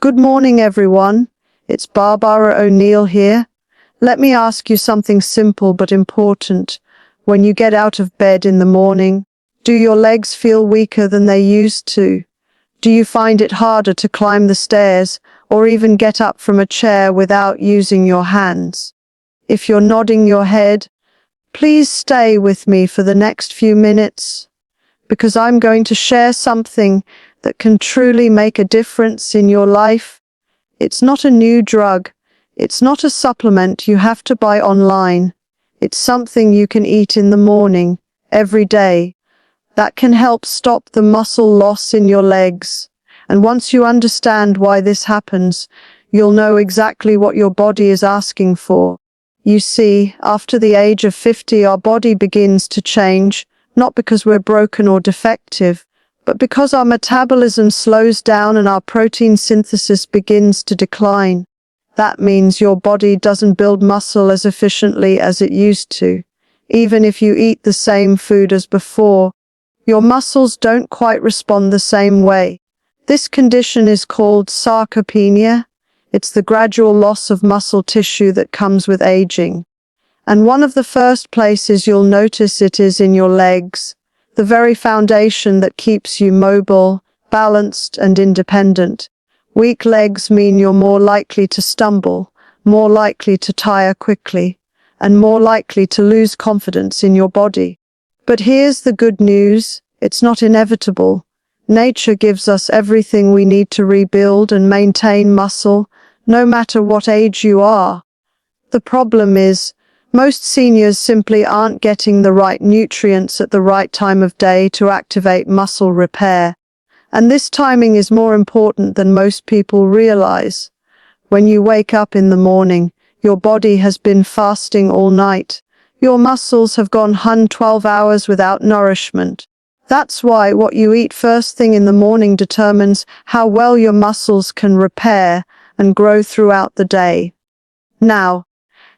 Good morning, everyone. It's Barbara O'Neill here. Let me ask you something simple but important. When you get out of bed in the morning, do your legs feel weaker than they used to? Do you find it harder to climb the stairs or even get up from a chair without using your hands? If you're nodding your head, please stay with me for the next few minutes, because I'm going to share something that can truly make a difference in your life. It's not a new drug. It's not a supplement you have to buy online. It's something you can eat in the morning, every day, that can help stop the muscle loss in your legs. And once you understand why this happens, you'll know exactly what your body is asking for. You see, after the age of 50, our body begins to change, not because we're broken or defective, but because our metabolism slows down and our protein synthesis begins to decline. That means your body doesn't build muscle as efficiently as it used to. Even if you eat the same food as before, your muscles don't quite respond the same way. This condition is called sarcopenia. It's the gradual loss of muscle tissue that comes with aging. And one of the first places you'll notice it is in your legs, the very foundation that keeps you mobile, balanced, and independent. Weak legs mean you're more likely to stumble, more likely to tire quickly, and more likely to lose confidence in your body. But here's the good news: it's not inevitable. Nature gives us everything we need to rebuild and maintain muscle, no matter what age you are. The problem is, most seniors simply aren't getting the right nutrients at the right time of day to activate muscle repair. And this timing is more important than most people realize. When you wake up in the morning, your body has been fasting all night. Your muscles have gone 12 hours without nourishment. That's why what you eat first thing in the morning determines how well your muscles can repair and grow throughout the day. Now,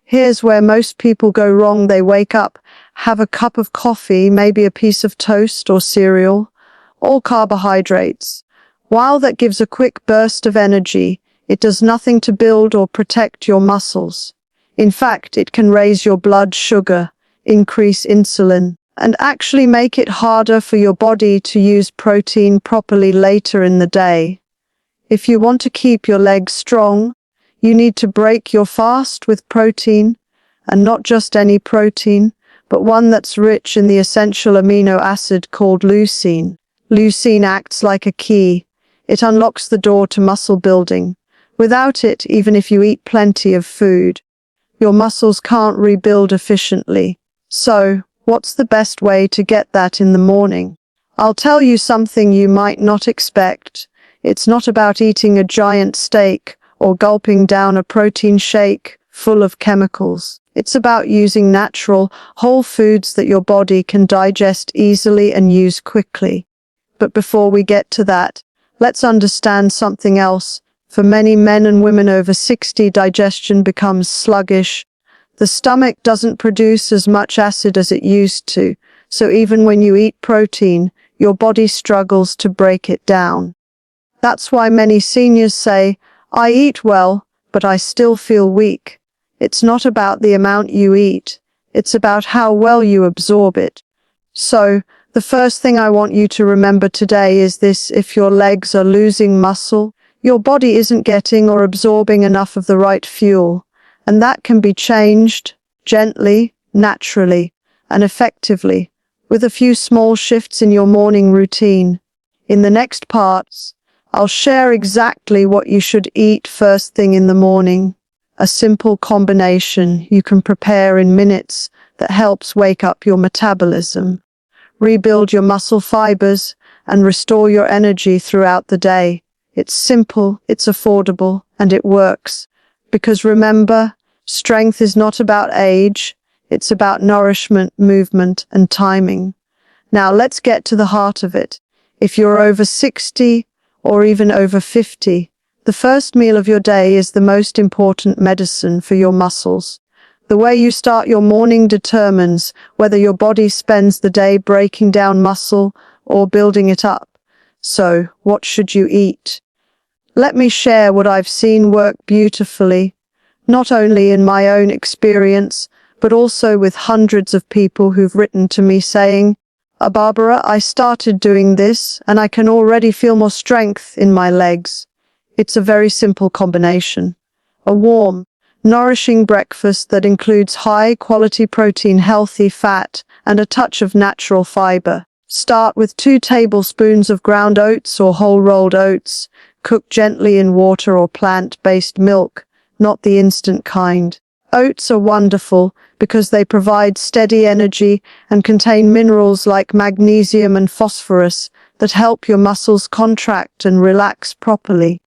here's where most people go wrong. They wake up, have a cup of coffee, maybe a piece of toast or cereal, all carbohydrates. While that gives a quick burst of energy, it does nothing to build or protect your muscles. In fact, it can raise your blood sugar, increase insulin, and actually make it harder for your body to use protein properly later in the day. If you want to keep your legs strong, you need to break your fast with protein, and not just any protein, but one that's rich in the essential amino acid called leucine. Leucine acts like a key. It unlocks the door to muscle building. Without it, even if you eat plenty of food, your muscles can't rebuild efficiently. So, what's the best way to get that in the morning? I'll tell you something you might not expect. It's not about eating a giant steak or gulping down a protein shake full of chemicals. It's about using natural, whole foods that your body can digest easily and use quickly. But before we get to that, let's understand something else. For many men and women over 60, digestion becomes sluggish. The stomach doesn't produce as much acid as it used to, so even when you eat protein, your body struggles to break it down. That's why many seniors say, "I eat well, but I still feel weak." It's not about the amount you eat, it's about how well you absorb it. So, the first thing I want you to remember today is this: if your legs are losing muscle, your body isn't getting or absorbing enough of the right fuel. And that can be changed gently, naturally, and effectively, with a few small shifts in your morning routine. In the next parts, I'll share exactly what you should eat first thing in the morning. A simple combination you can prepare in minutes that helps wake up your metabolism, rebuild your muscle fibers, and restore your energy throughout the day. It's simple, it's affordable, and it works. Because remember, strength is not about age, it's about nourishment, movement, and timing. Now let's get to the heart of it. If you're over 60 or even over 50, the first meal of your day is the most important medicine for your muscles. The way you start your morning determines whether your body spends the day breaking down muscle or building it up. So, what should you eat? Let me share what I've seen work beautifully, not only in my own experience, but also with hundreds of people who've written to me saying, Barbara, I started doing this and I can already feel more strength in my legs. It's a very simple combination. A warm, nourishing breakfast that includes high-quality protein, healthy fat, and a touch of natural fiber. Start with 2 tablespoons of ground oats or whole rolled oats. Cook gently in water or plant-based milk, not the instant kind. Oats are wonderful because they provide steady energy and contain minerals like magnesium and phosphorus that help your muscles contract and relax properly.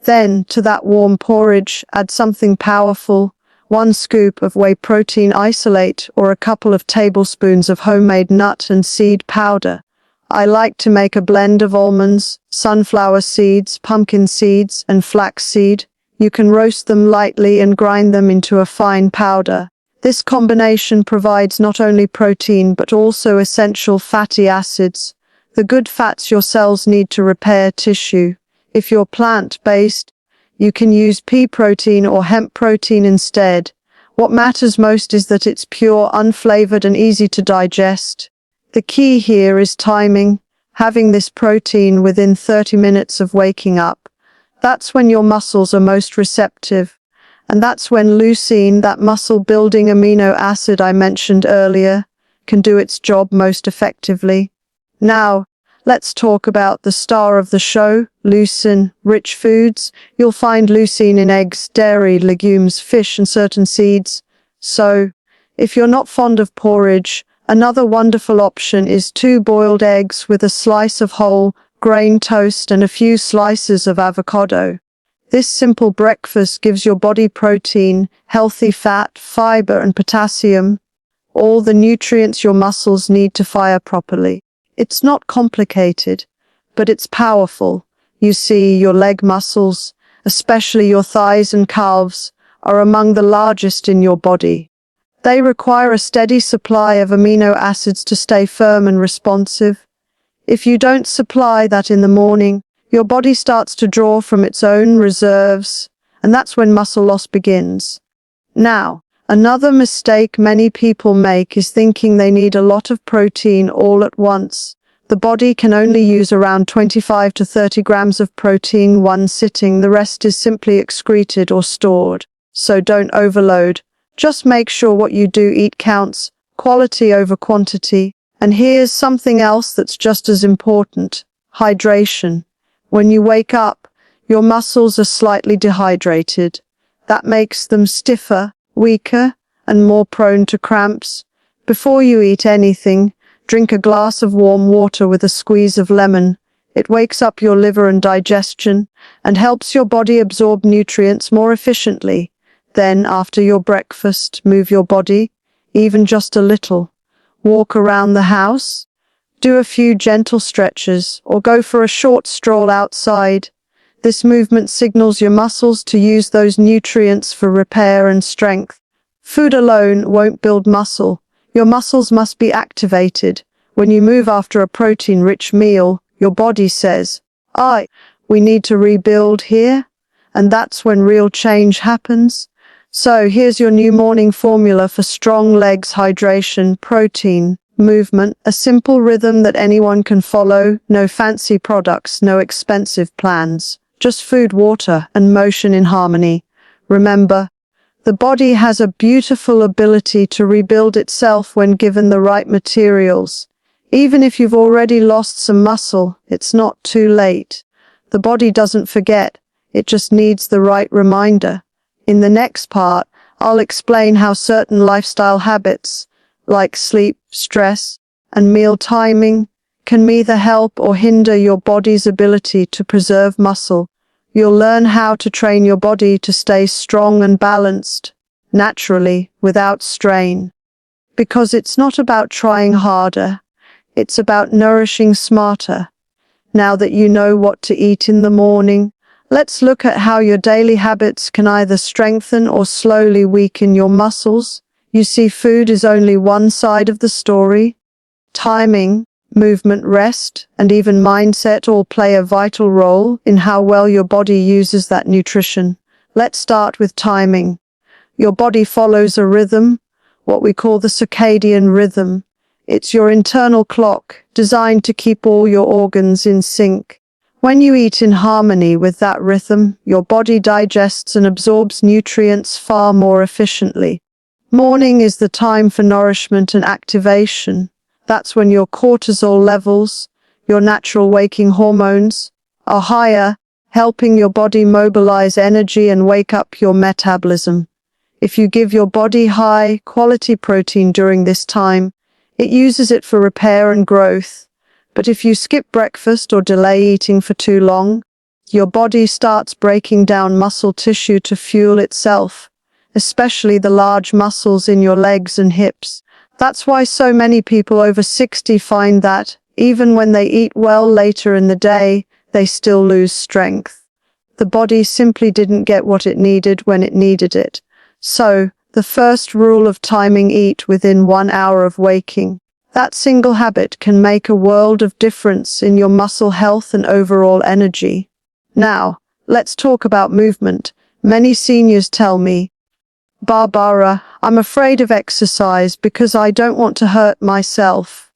Then, to that warm porridge, add something powerful, 1 scoop of whey protein isolate or a couple of tablespoons of homemade nut and seed powder. I like to make a blend of almonds, sunflower seeds, pumpkin seeds, and flax seed. You can roast them lightly and grind them into a fine powder. This combination provides not only protein but also essential fatty acids, the good fats your cells need to repair tissue. If you're plant-based, you can use pea protein or hemp protein instead. What matters most is that it's pure, unflavored, and easy to digest. The key here is timing, having this protein within 30 minutes of waking up. That's when your muscles are most receptive. And that's when leucine, that muscle-building amino acid I mentioned earlier, can do its job most effectively. Now, let's talk about the star of the show, leucine-rich foods. You'll find leucine in eggs, dairy, legumes, fish, and certain seeds. So, if you're not fond of porridge, another wonderful option is 2 boiled eggs with a slice of whole grain toast and a few slices of avocado. This simple breakfast gives your body protein, healthy fat, fiber, and potassium, all the nutrients your muscles need to fire properly. It's not complicated, but it's powerful. You see, your leg muscles, especially your thighs and calves, are among the largest in your body. They require a steady supply of amino acids to stay firm and responsive. If you don't supply that in the morning, your body starts to draw from its own reserves, and that's when muscle loss begins. Now, another mistake many people make is thinking they need a lot of protein all at once. The body can only use around 25 to 30 grams of protein one sitting. The rest is simply excreted or stored. So don't overload. Just make sure what you do eat counts, quality over quantity. And here's something else that's just as important: hydration. When you wake up, your muscles are slightly dehydrated. That makes them stiffer, weaker, and more prone to cramps. Before you eat anything, drink a glass of warm water with a squeeze of lemon. It wakes up your liver and digestion and helps your body absorb nutrients more efficiently. Then, after your breakfast, move your body, even just a little. Walk around the house, do a few gentle stretches, or go for a short stroll outside. This movement signals your muscles to use those nutrients for repair and strength. Food alone won't build muscle. Your muscles must be activated. When you move after a protein-rich meal, your body says, we need to rebuild here. And that's when real change happens. So here's your new morning formula for strong legs: hydration, protein, movement, a simple rhythm that anyone can follow. No fancy products, no expensive plans, just food, water, and motion in harmony. Remember, the body has a beautiful ability to rebuild itself when given the right materials. Even if you've already lost some muscle, it's not too late. The body doesn't forget, it just needs the right reminder. In the next part, I'll explain how certain lifestyle habits, like sleep, stress, and meal timing, can either help or hinder your body's ability to preserve muscle. You'll learn how to train your body to stay strong and balanced, naturally, without strain. Because it's not about trying harder, it's about nourishing smarter. Now that you know what to eat in the morning, let's look at how your daily habits can either strengthen or slowly weaken your muscles. You see, food is only one side of the story. Timing, movement, rest, and even mindset all play a vital role in how well your body uses that nutrition. Let's start with timing. Your body follows a rhythm, what we call the circadian rhythm. It's your internal clock, designed to keep all your organs in sync. When you eat in harmony with that rhythm, your body digests and absorbs nutrients far more efficiently. Morning is the time for nourishment and activation. That's when your cortisol levels, your natural waking hormones, are higher, helping your body mobilize energy and wake up your metabolism. If you give your body high-quality protein during this time, it uses it for repair and growth. But if you skip breakfast or delay eating for too long, your body starts breaking down muscle tissue to fuel itself, especially the large muscles in your legs and hips. That's why so many people over 60 find that, even when they eat well later in the day, they still lose strength. The body simply didn't get what it needed when it needed it. So, the first rule of timing: eat within 1 hour of waking. That single habit can make a world of difference in your muscle health and overall energy. Now, let's talk about movement. Many seniors tell me, "Barbara, I'm afraid of exercise because I don't want to hurt myself."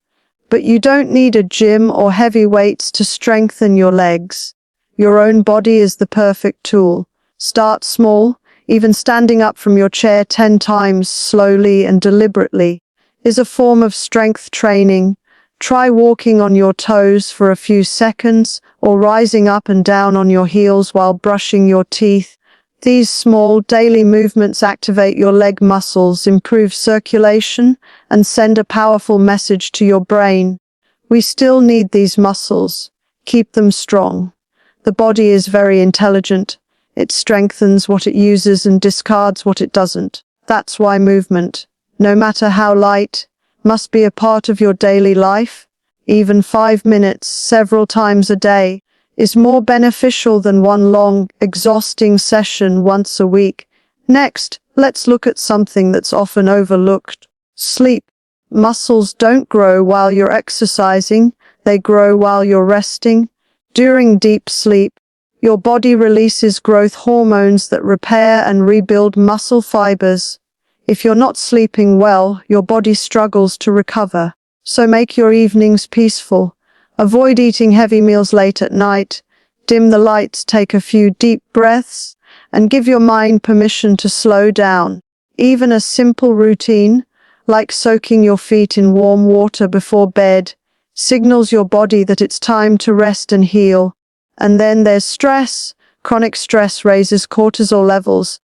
But you don't need a gym or heavy weights to strengthen your legs. Your own body is the perfect tool. Start small. Even standing up from your chair 10 times slowly and deliberately is a form of strength training. Try walking on your toes for a few seconds or rising up and down on your heels while brushing your teeth. These small daily movements activate your leg muscles, improve circulation, and send a powerful message to your brain. We still need these muscles. Keep them strong. The body is very intelligent. It strengthens what it uses and discards what it doesn't. That's why movement, no matter how light, must be a part of your daily life. Even 5 minutes, several times a day, is more beneficial than one long, exhausting session once a week. Next, let's look at something that's often overlooked: sleep. Muscles don't grow while you're exercising, they grow while you're resting. During deep sleep, your body releases growth hormones that repair and rebuild muscle fibers. If you're not sleeping well, your body struggles to recover. So make your evenings peaceful. Avoid eating heavy meals late at night. Dim the lights, take a few deep breaths, and give your mind permission to slow down. Even a simple routine, like soaking your feet in warm water before bed, signals your body that it's time to rest and heal. And then there's stress. Chronic stress raises cortisol levels,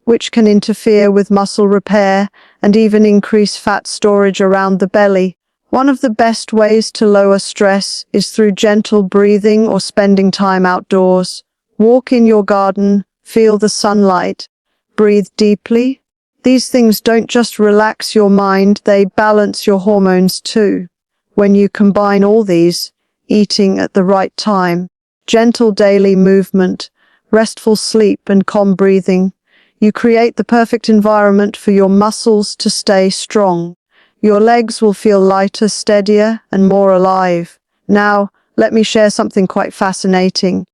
which can interfere with muscle repair and even increase fat storage around the belly. One of the best ways to lower stress is through gentle breathing or spending time outdoors. Walk in your garden, feel the sunlight, breathe deeply. These things don't just relax your mind, they balance your hormones too. When you combine all these, eating at the right time, gentle daily movement, restful sleep, and calm breathing, you create the perfect environment for your muscles to stay strong. Your legs will feel lighter, steadier, and more alive. Now, let me share something quite fascinating.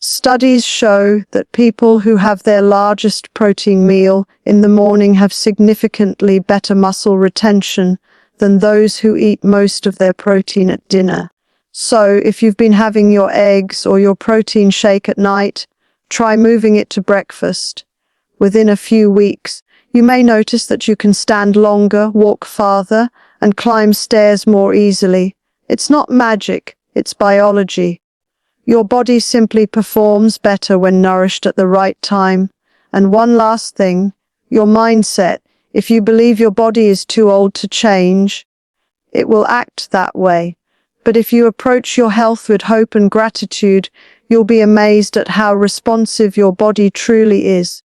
Studies show that people who have their largest protein meal in the morning have significantly better muscle retention than those who eat most of their protein at dinner. So, if you've been having your eggs or your protein shake at night, try moving it to breakfast. Within a few weeks, you may notice that you can stand longer, walk farther, and climb stairs more easily. It's not magic, it's biology. Your body simply performs better when nourished at the right time. And one last thing, your mindset. If you believe your body is too old to change, it will act that way. But if you approach your health with hope and gratitude, you'll be amazed at how responsive your body truly is.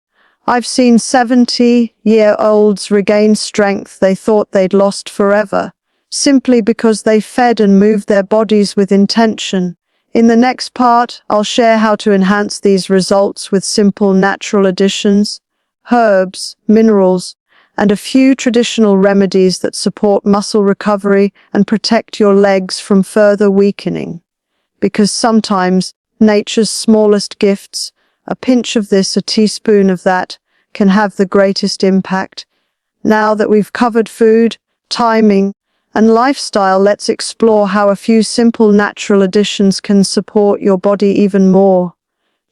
I've seen 70-year-olds regain strength they thought they'd lost forever, simply because they fed and moved their bodies with intention. In the next part, I'll share how to enhance these results with simple natural additions, herbs, minerals, and a few traditional remedies that support muscle recovery and protect your legs from further weakening. Because sometimes nature's smallest gifts, a pinch of this, a teaspoon of that, can have the greatest impact. Now that we've covered food, timing, and lifestyle, let's explore how a few simple natural additions can support your body even more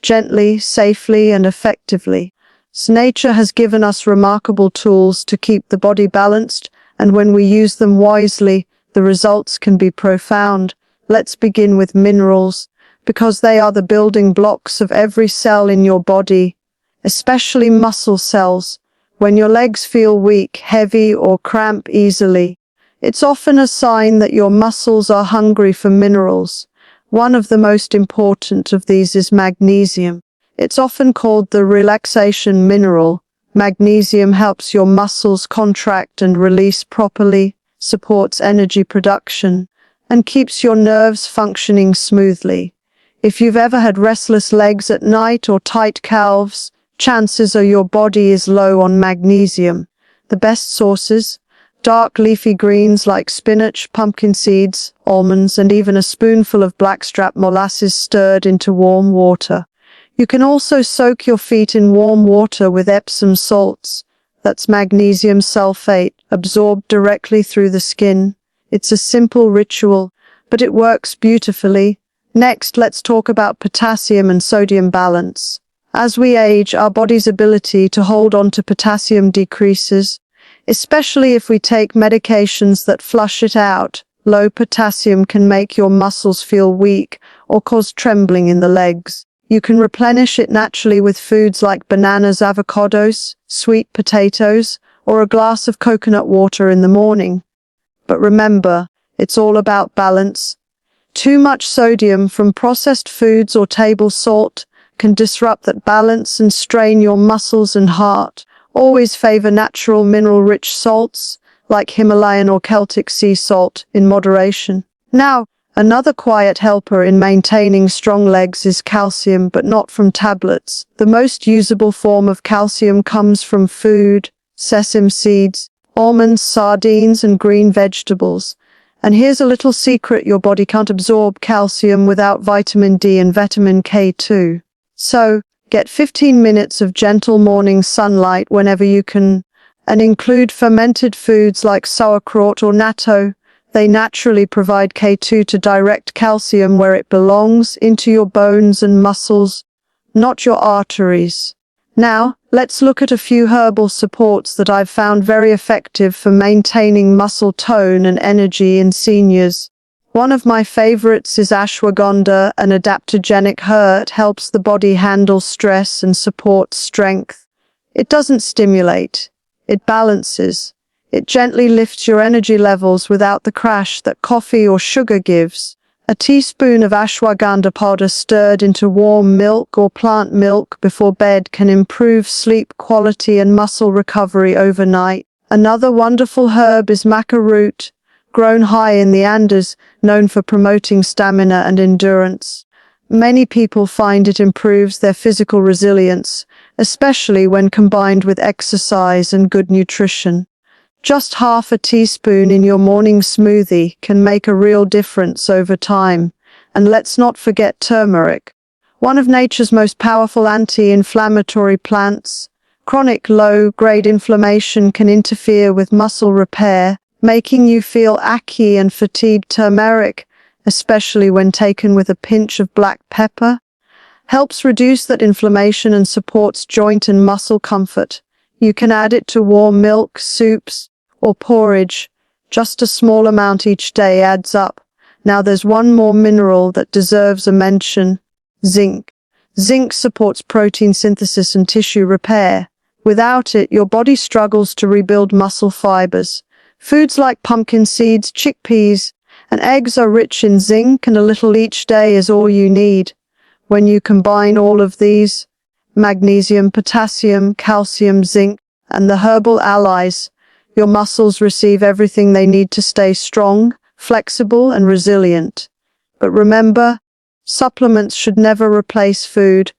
gently, safely, and effectively. So nature has given us remarkable tools to keep the body balanced, and when we use them wisely, the results can be profound. Let's begin with minerals, because they are the building blocks of every cell in your body, especially muscle cells. When your legs feel weak, heavy, or cramp easily, it's often a sign that your muscles are hungry for minerals. One of the most important of these is magnesium. It's often called the relaxation mineral. Magnesium helps your muscles contract and release properly, supports energy production, and keeps your nerves functioning smoothly. If you've ever had restless legs at night or tight calves, chances are your body is low on magnesium. The best sources: dark leafy greens like spinach, pumpkin seeds, almonds, and even a spoonful of blackstrap molasses stirred into warm water. You can also soak your feet in warm water with Epsom salts. That's magnesium sulfate, absorbed directly through the skin. It's a simple ritual, but it works beautifully. Next, let's talk about potassium and sodium balance. As we age, our body's ability to hold on to potassium decreases, especially if we take medications that flush it out. Low potassium can make your muscles feel weak or cause trembling in the legs. You can replenish it naturally with foods like bananas, avocados, sweet potatoes, or a glass of coconut water in the morning. But remember, it's all about balance. Too much sodium from processed foods or table salt can disrupt that balance and strain your muscles and heart. Always favor natural mineral-rich salts, like Himalayan or Celtic sea salt, in moderation. Now, another quiet helper in maintaining strong legs is calcium, but not from tablets. The most usable form of calcium comes from food, sesame seeds, almonds, sardines, and green vegetables. And here's a little secret: your body can't absorb calcium without vitamin D and vitamin K2. So, get 15 minutes of gentle morning sunlight whenever you can, and include fermented foods like sauerkraut or natto. They naturally provide K2 to direct calcium where it belongs, into your bones and muscles, not your arteries. Now, let's look at a few herbal supports that I've found very effective for maintaining muscle tone and energy in seniors. One of my favorites is ashwagandha, an adaptogenic herb. It helps the body handle stress and supports strength. It doesn't stimulate, it balances. It gently lifts your energy levels without the crash that coffee or sugar gives. A teaspoon of ashwagandha powder stirred into warm milk or plant milk before bed can improve sleep quality and muscle recovery overnight. Another wonderful herb is maca root, grown high in the Andes, known for promoting stamina and endurance. Many people find it improves their physical resilience, especially when combined with exercise and good nutrition. Just half a teaspoon in your morning smoothie can make a real difference over time. And let's not forget turmeric, one of nature's most powerful anti-inflammatory plants. Chronic low-grade inflammation can interfere with muscle repair, making you feel achy and fatigued. Turmeric, especially when taken with a pinch of black pepper, helps reduce that inflammation and supports joint and muscle comfort. You can add it to warm milk, soups, or porridge. Just a small amount each day adds up. Now there's one more mineral that deserves a mention: zinc. Zinc supports protein synthesis and tissue repair. Without it, your body struggles to rebuild muscle fibers. Foods like pumpkin seeds, chickpeas, and eggs are rich in zinc, and a little each day is all you need. When you combine all of these, magnesium, potassium, calcium, zinc, and the herbal allies, your muscles receive everything they need to stay strong, flexible, and resilient. But remember, supplements should never replace food.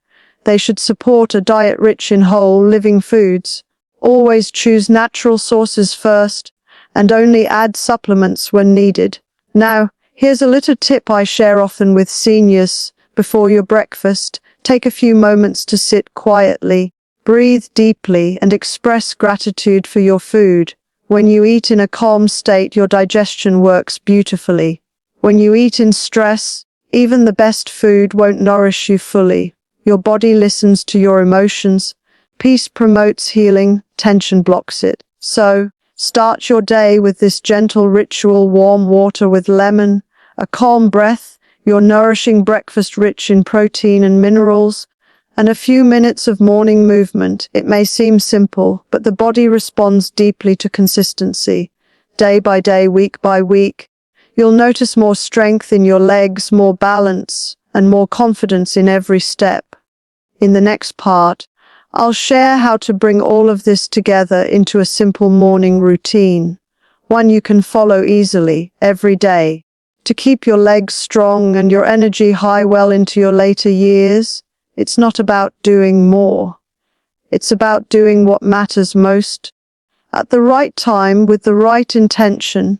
They should support a diet rich in whole, living foods. Always choose natural sources first, and only add supplements when needed. Now, here's a little tip I share often with seniors. Before your breakfast, take a few moments to sit quietly, breathe deeply, and express gratitude for your food. When you eat in a calm state, your digestion works beautifully. When you eat in stress, even the best food won't nourish you fully. Your body listens to your emotions. Peace promotes healing, tension blocks it. So, start your day with this gentle ritual: warm water with lemon, a calm breath, your nourishing breakfast rich in protein and minerals, and a few minutes of morning movement. It may seem simple, but the body responds deeply to consistency. Day by day, week by week, you'll notice more strength in your legs, more balance, and more confidence in every step. In the next part, I'll share how to bring all of this together into a simple morning routine, one you can follow easily every day, to keep your legs strong and your energy high well into your later years. It's not about doing more. It's about doing what matters most, at the right time with the right intention.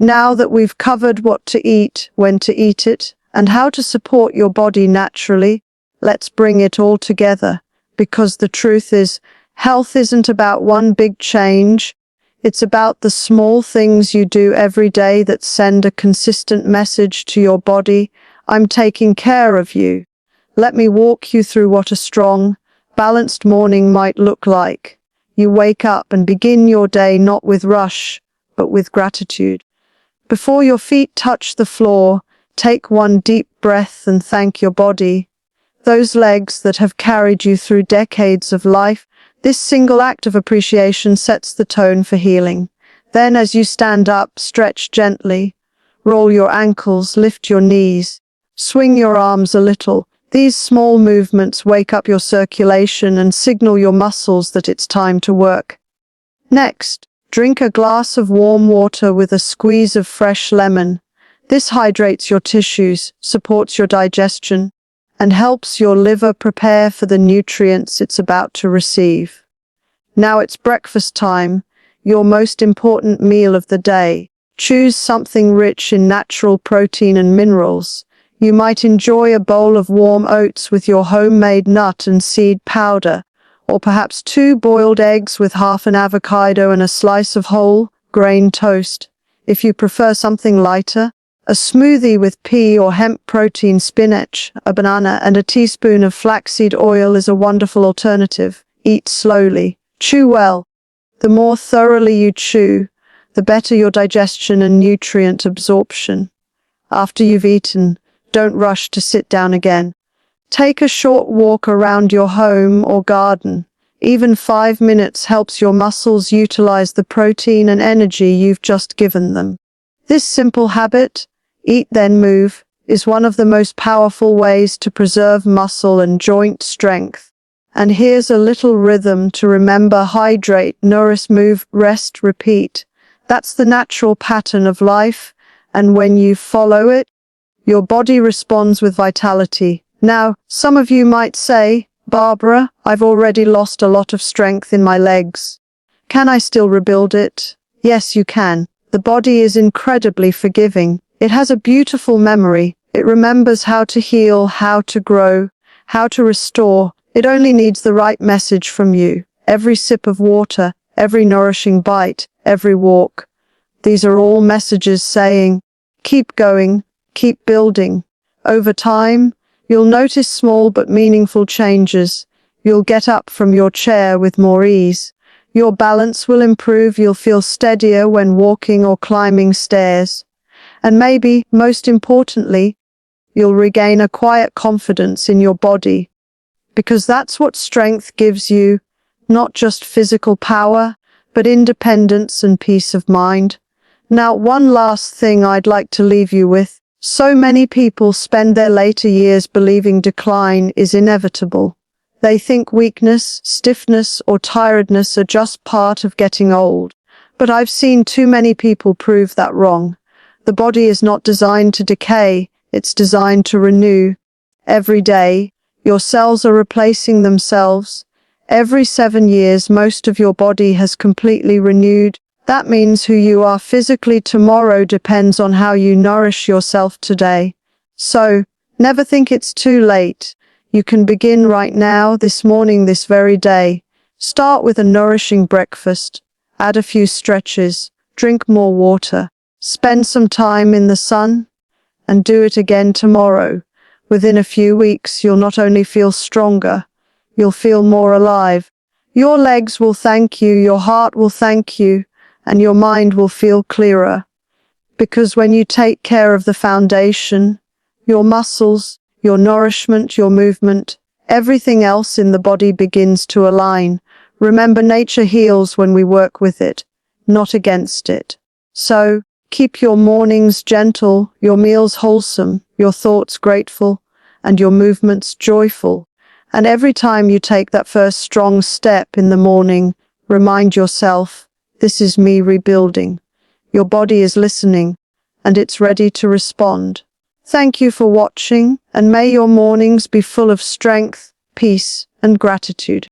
Now that we've covered what to eat, when to eat it, and how to support your body naturally, let's bring it all together. Because the truth is, health isn't about one big change. It's about the small things you do every day that send a consistent message to your body: I'm taking care of you. Let me walk you through what a strong, balanced morning might look like. You wake up and begin your day not with rush, but with gratitude. Before your feet touch the floor, take one deep breath and thank your body. Those legs that have carried you through decades of life. This single act of appreciation sets the tone for healing. Then, as you stand up, stretch gently. Roll your ankles, lift your knees, swing your arms a little. These small movements wake up your circulation and signal your muscles that it's time to work. Next, drink a glass of warm water with a squeeze of fresh lemon. This hydrates your tissues, supports your digestion, and helps your liver prepare for the nutrients it's about to receive. Now it's breakfast time, your most important meal of the day. Choose something rich in natural protein and minerals. You might enjoy a bowl of warm oats with your homemade nut and seed powder, or perhaps 2 boiled eggs with half an avocado and a slice of whole grain toast. If you prefer something lighter, a smoothie with pea or hemp protein, spinach, a banana, and a teaspoon of flaxseed oil is a wonderful alternative. Eat slowly. Chew well. The more thoroughly you chew, the better your digestion and nutrient absorption. After you've eaten, don't rush to sit down again. Take a short walk around your home or garden. Even 5 minutes helps your muscles utilize the protein and energy you've just given them. This simple habit, eat then move, is one of the most powerful ways to preserve muscle and joint strength. And here's a little rhythm to remember: hydrate, nourish, move, rest, repeat. That's the natural pattern of life, and when you follow it, your body responds with vitality. Now, some of you might say, Barbara, I've already lost a lot of strength in my legs. Can I still rebuild it? Yes, you can. The body is incredibly forgiving. It has a beautiful memory. It remembers how to heal, how to grow, how to restore. It only needs the right message from you. Every sip of water, every nourishing bite, every walk. These are all messages saying, keep going, keep building. Over time, you'll notice small but meaningful changes. You'll get up from your chair with more ease. Your balance will improve. You'll feel steadier when walking or climbing stairs. And maybe, most importantly, you'll regain a quiet confidence in your body. Because that's what strength gives you, not just physical power, but independence and peace of mind. Now, one last thing I'd like to leave you with. So many people spend their later years believing decline is inevitable. They think weakness, stiffness, or tiredness are just part of getting old. But I've seen too many people prove that wrong. The body is not designed to decay, it's designed to renew. Every day, your cells are replacing themselves. Every 7 years, most of your body has completely renewed. That means who you are physically tomorrow depends on how you nourish yourself today. So, never think it's too late. You can begin right now, this morning, this very day. Start with a nourishing breakfast. Add a few stretches. Drink more water. Spend some time in the sun. And do it again tomorrow. Within a few weeks, you'll not only feel stronger, you'll feel more alive. Your legs will thank you, your heart will thank you, and your mind will feel clearer. Because when you take care of the foundation, your muscles, your nourishment, your movement, everything else in the body begins to align. Remember, nature heals when we work with it, not against it. So, keep your mornings gentle, your meals wholesome, your thoughts grateful, and your movements joyful. And every time you take that first strong step in the morning, remind yourself, this is me rebuilding. Your body is listening, and it's ready to respond. Thank you for watching, and may your mornings be full of strength, peace, and gratitude.